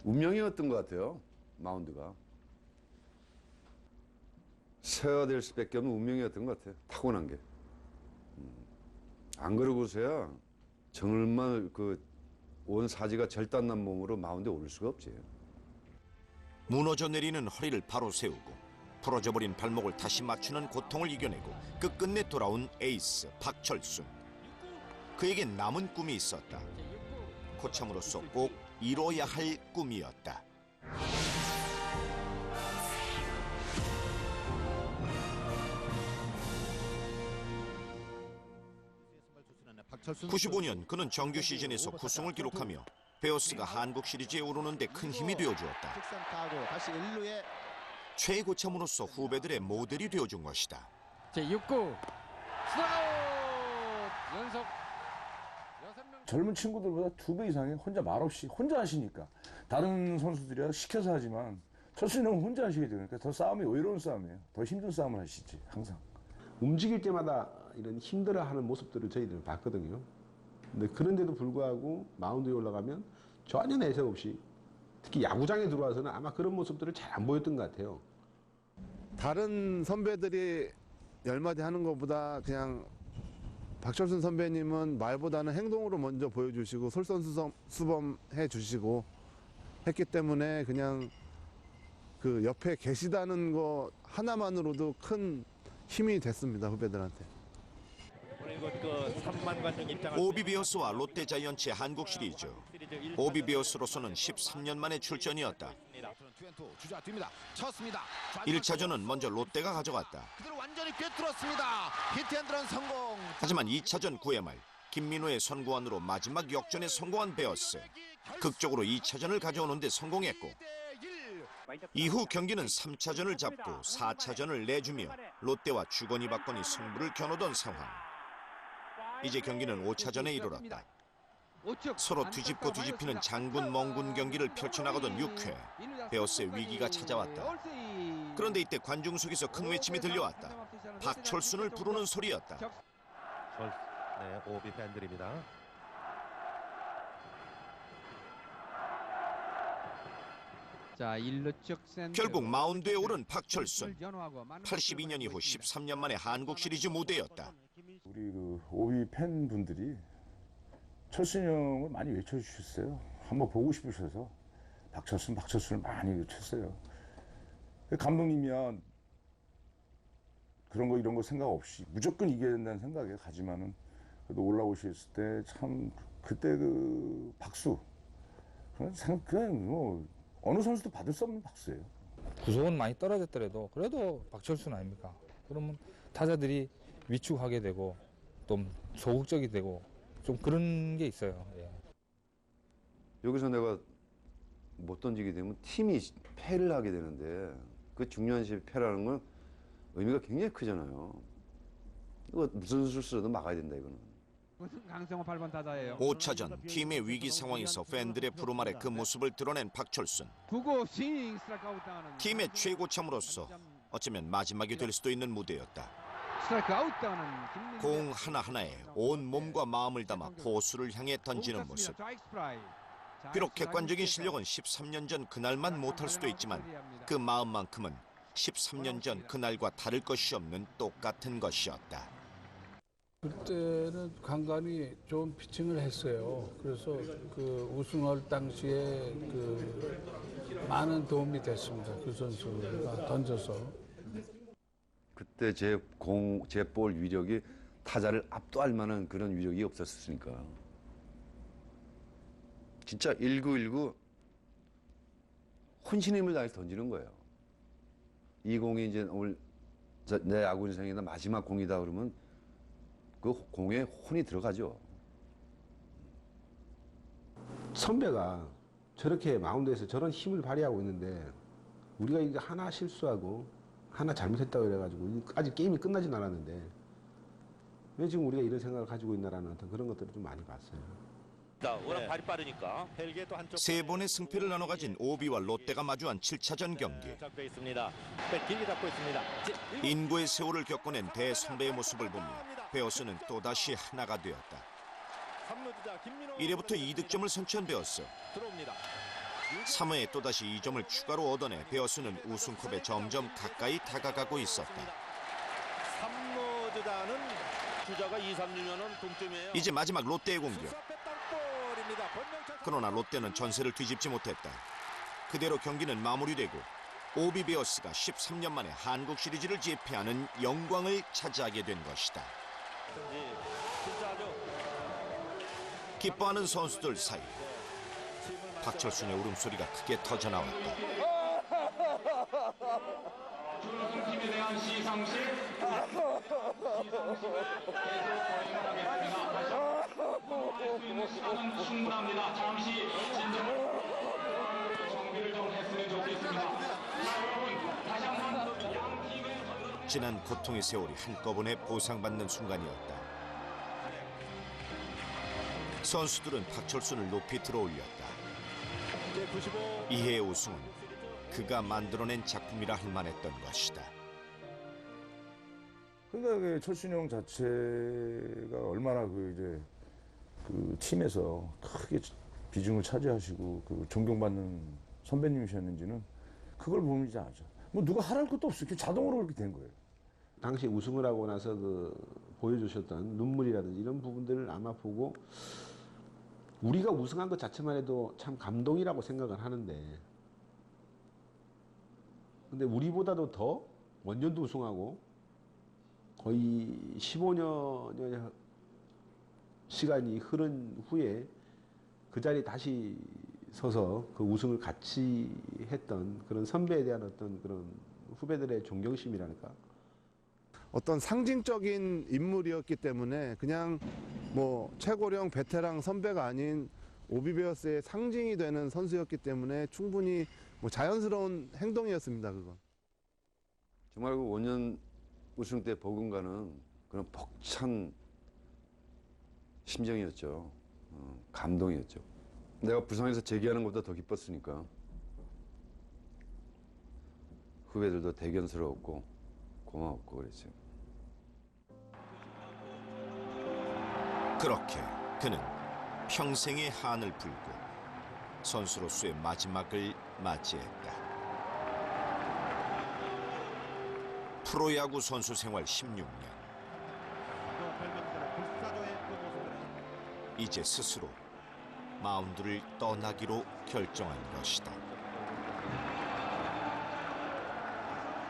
운명이었던 것 같아요. 마운드가. 세워야 될 수밖에 없는 운명이었던 것 같아요. 타고난 게. 안 그러고서야 정말 온 사지가 절단난 몸으로 마운드에 오를 수가 없지. 무너져 내리는 허리를 바로 세우고 부러져버린 발목을 다시 맞추는 고통을 이겨내고 끝끝내 돌아온 에이스 박철순. 그에겐 남은 꿈이 있었다. 코참으로서 꼭 이뤄야 할 꿈이었다. (95년) 그는 정규 시즌에서 9승을 기록하며 베어스가 한국 시리즈에 오르는 데 큰 힘이 되어주었다. 최고참으로서 후배들의 모델이 되어준 것이다. 제6구 스트라이크 연속 6명. 젊은 친구들보다 2배 이상의 혼자 말없이 혼자 하시니까 다른 선수들이야 시켜서 하지만 철수는 혼자 하시게 되니까 더 싸움이 외로운 싸움이에요. 더 힘든 싸움을 하시지 항상. 움직일 때마다 이런 힘들어하는 모습들을 저희들은 봤거든요. 근데 그런데도 불구하고 마운드에 올라가면 전혀 내색 없이 특히 야구장에 들어와서는 아마 그런 모습들을 잘 안 보였던 것 같아요. 다른 선배들이 열마디 하는 것보다 그냥 박철순 선배님은 말보다는 행동으로 먼저 보여주시고 솔선수범해 주시고 했기 때문에 그냥 그 옆에 계시다는 거 하나만으로도 큰 힘이 됐습니다, 후배들한테. 오비베어스와 롯데자이언츠의 한국 시리즈. 오비베어스로서는 13년 만의 출전이었다. 1차전은 먼저 롯데가 가져갔다. 완전히 꿰뚫었습니다. 히트앤드런 성공. 하지만 2차전 9회 말 김민호의 선구안으로 마지막 역전에 성공한 베어스. 극적으로 2차전을 가져오는 데 성공했고 이후 경기는 3차전을 잡고 4차전을 내주며 롯데와 주거니 받거니 승부를 겨누던 상황. 이제 경기는 5차전에 이르렀다. 서로 뒤집고 뒤집히는 장군 멍군 경기를 펼쳐나가던 6회 베어스의 위기가 찾아왔다. 그런데 이때 관중 속에서 큰 외침이 들려왔다. 박철순을 부르는 소리였다. 네, 오비 팬들입니다. 자, 1루 쪽 센터. 결국 마운드에 오른 박철순. 82년 이후 13년 만에 한국 시리즈 무대였다. 우리 그 오비 팬분들이 철순 형을 많이 외쳐주셨어요. 한번 보고 싶으셔서 박철순을 많이 외쳤어요. 감독님이야 그런 거 이런 거 생각 없이 무조건 이겨야 된다는 생각에 가지만은 그래도 올라오셨을 때 참 그때 그 박수 그냥 뭐 어느 선수도 받을 수 없는 박수예요. 구속은 많이 떨어졌더라도 그래도 박철순 아닙니까? 그러면 타자들이 위축하게 되고 좀 소극적이 되고 좀 그런 게 있어요. 예. 여기서 내가 못 던지게 되면 팀이 패를 하게 되는데 그 중요한 시에 패라는 건 의미가 굉장히 크잖아요. 이거 무슨 수술로도 막아야 된다 이거는. 강성호 8번 타자예요. 5차전 팀의 위기 상황에서 팬들의 푸름 아래 그 모습을 드러낸 박철순. 9구 스윙 스트라이크 아웃 당하는 팀의 최고참으로서 어쩌면 마지막이 될 수도 있는 무대였다. 스트라이크 아웃 당하는 김민호. 공 하나하나에 온 몸과 마음을 담아 포수를 향해 던지는 모습. 비록 객관적인 실력은 13년 전 그날만 못할 수도 있지만 그 마음만큼은 13년 전 그날과 다를 것이 없는 똑같은 것이었다. 그때는 간간히 좋은 피칭을 했어요. 그래서 그 우승할 당시에 그 많은 도움이 됐습니다. 그 선수가 던져서. 그때 제 볼 위력이 타자를 압도할 만한 그런 위력이 없었으니까. 진짜 1919 혼신의 힘을 다해서 던지는 거예요. 이 공이 이제 오늘 내 야구 인생에서 마지막 공이다 그러면 그 공에 혼이 들어가죠. 선배가 저렇게 마운드에서 저런 힘을 발휘하고 있는데 우리가 이게 하나 실수하고 하나 잘못했다고 그래가지고 아직 게임이 끝나진 않았는데 왜 지금 우리가 이런 생각을 가지고 있나라는 어떤 그런 것들을 좀 많이 봤어요. 워낙 발이 빠르니까 세 번의 승패를 나눠 가진 오비와 롯데가 마주한 7차전 경기. 인고의 세월을 겪어낸 대선배의 모습을 보며 베어스는 또다시 하나가 되었다. 1회부터 2득점을 선취한 베어스. 3회에 또다시 2점을 추가로 얻어내 베어스는 우승컵에 점점 가까이 다가가고 있었다. 이제 마지막 롯데의 공격. 그러나 롯데는 전세를 뒤집지 못했다. 그대로 경기는 마무리되고 오비 베어스가 13년 만에 한국 시리즈를 제패하는 영광을 차지하게 된 것이다. 기뻐하는 선수들 사이 박철순의 울음소리가 크게 터져나왔다. 팀에 대한 시상식 시간은 충분합니다. 잠시 진정 정비를 좀 했으면 좋겠습니다. 여러분 다시 한번 양 팀의 지난 고통의 세월이 한꺼번에 보상받는 순간이었다. 선수들은 박철순을 높이 들어올렸다. 이해의 우승은 그가 만들어낸 작품이라 할 만했던 것이다. 그러니까 그 철순이 형 자체가 얼마나 그 팀에서 크게 비중을 차지하시고 그 존경받는 선배님이셨는지는 그걸 보면 이제 알죠. 뭐 누가 하랄 것도 없어요. 자동으로 그렇게 된 거예요. 당시 우승을 하고 나서 보여주셨던 눈물이라든지 이런 부분들을 아마 보고 우리가 우승한 것 자체만 해도 참 감동이라고 생각을 하는데 근데 우리보다도 더 원년도 우승하고 거의 15년의 시간이 흐른 후에 그 자리에 다시 서서 그 우승을 같이 했던 그런 선배에 대한 어떤 그런 후배들의 존경심이랄까. 어떤 상징적인 인물이었기 때문에 그냥 뭐 최고령 베테랑 선배가 아닌 오비베어스의 상징이 되는 선수였기 때문에 충분히 뭐 자연스러운 행동이었습니다. 그건. 정말 그 5년 우승 때 버금가는 그런 벅찬 심정이었죠. 감동이었죠. 내가 부상에서 재기하는 것보다 더 기뻤으니까. 후배들도 대견스러웠고 고마웠고 그랬죠. 그렇게 그는 평생의 한을 풀고 선수로서의 마지막을 맞이했다. 프로야구 선수 생활 16년. 이제 스스로 마운드를 떠나기로 결정한 것이다.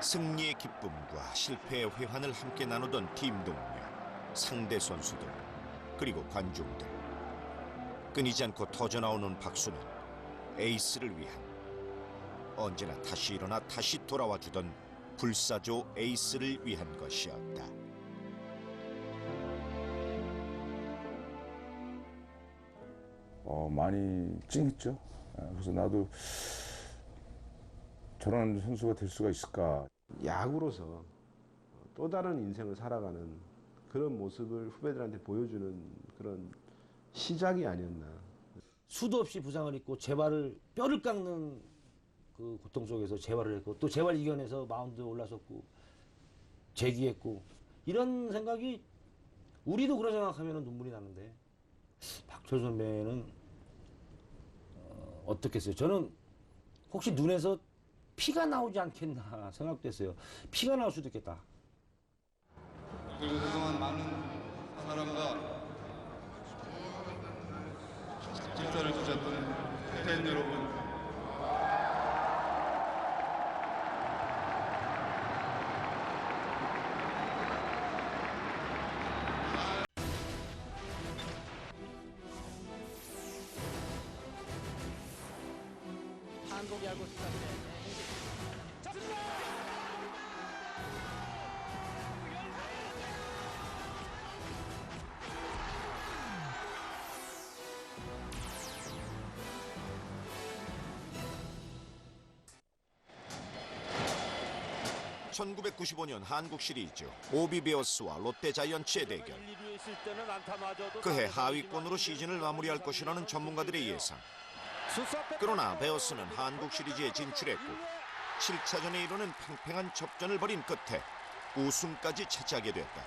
승리의 기쁨과 실패의 회한을 함께 나누던 팀 동료, 상대 선수들, 그리고 관중들. 끊이지 않고 터져나오는 박수는 에이스를 위한 언제나 다시 일어나 다시 돌아와 주던 불사조 에이스를 위한 것이었다. 많이 찡했죠. 그래서 나도 저런 선수가 될 수가 있을까. 야구로서 또 다른 인생을 살아가는 그런 모습을 후배들한테 보여주는 그런 시작이 아니었나. 수도 없이 부상을 입고 재활을 뼈를 깎는 그 고통 속에서 재활을 했고 또 재활 이겨내서 마운드에 올라섰고 재기했고 이런 생각이 우리도 그런 생각하면 눈물이 나는데 박철 선배는 어떻겠어요? 저는 혹시 눈에서 피가 나오지 않겠나 생각도 했어요. 피가 나올 수도 있겠다. 그리고 그동안 많은 사람과 식사를 주셨던 팬 여러분 한국야구 스타트의 (1995년) 한국 시리즈 오비베어스와 롯데자이언츠의 대결. 그해 하위권으로 시즌을 마무리할 것이라는 전문가들의 예상. 그러나 베어스는 한국 시리즈에 진출했고 7차전에 이르는 팽팽한 접전을 벌인 끝에 우승까지 차지하게 됐다.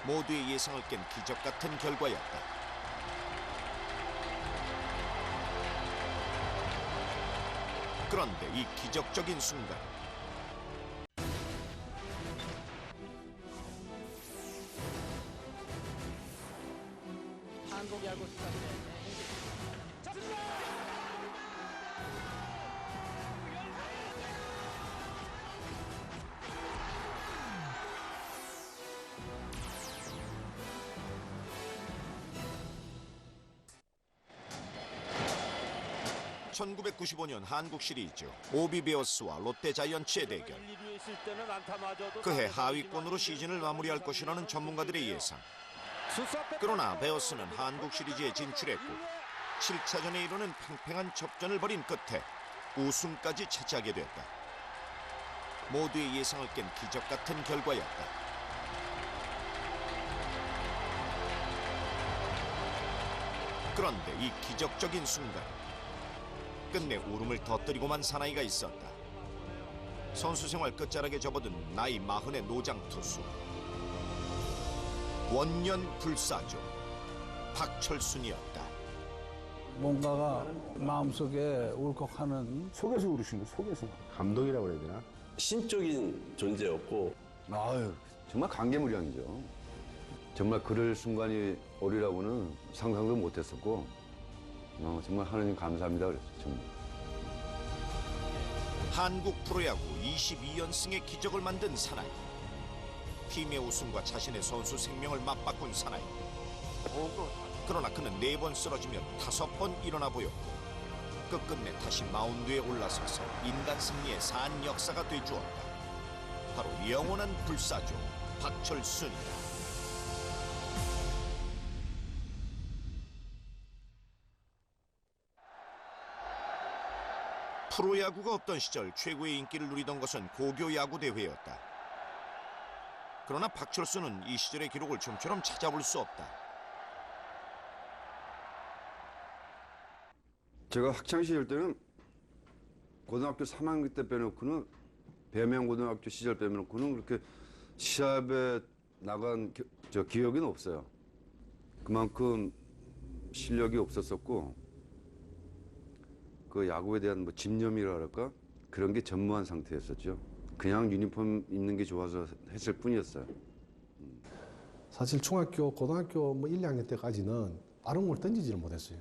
모두의 예상을 깬 기적 같은 결과였다. 그런데 이 기적적인 순간 한국야구 스타트의 (1995년) 한국 시리즈 오비베어스와 롯데자이언츠의 대결. 그해 하위권으로 시즌을 마무리할 것이라는 전문가들의 예상. 그러나 베어스는 한국 시리즈에 진출했고 7차전에 이르는 팽팽한 접전을 벌인 끝에 우승까지 차지하게 됐다. 모두의 예상을 깬 기적 같은 결과였다. 그런데 이 기적적인 순간 끝내 울음을 터뜨리고만 사나이가 있었다. 선수 생활 끝자락에 접어든 나이 40의 노장 투수. 원년 불사조 박철순이었다. 뭔가가 마음속에 울컥하는 속에서 울으신 거 속에서 감동이라고 해야 되나? 신적인 존재였고 아유, 정말 감개무량이죠. 정말 그럴 순간이 오리라고는 상상도 못했었고 정말 하나님 감사합니다 그랬죠. 정말. 한국 프로야구 22연승의 기적을 만든 사나이. 팀의 우승과 자신의 선수 생명을 맞바꾼 사나이. 그러나 그는 4번 쓰러지며 5번 일어나 보였고 끝끝내 다시 마운드에 올라서서 인간 승리의 산 역사가 되주었다. 바로 영원한 불사조 박철순이다. 프로야구가 없던 시절 최고의 인기를 누리던 것은 고교야구 대회였다. 그러나 박철순은 이 시절의 기록을 좀처럼 찾아볼 수 없다. 제가 학창시절 때는 고등학교 3학년 때 빼놓고는 배명고등학교 시절 빼놓고는 그렇게 시합에 나간 기억이 없어요. 그만큼 실력이 없었었고 그 야구에 대한 뭐 집념이라 할까 그런 게 전무한 상태였었죠. 그냥 유니폼 입는 게 좋아서 했을 뿐이었어요. 사실 중학교, 고등학교 뭐 1, 2학년 때까지는 빠른 걸 던지지를 못했어요.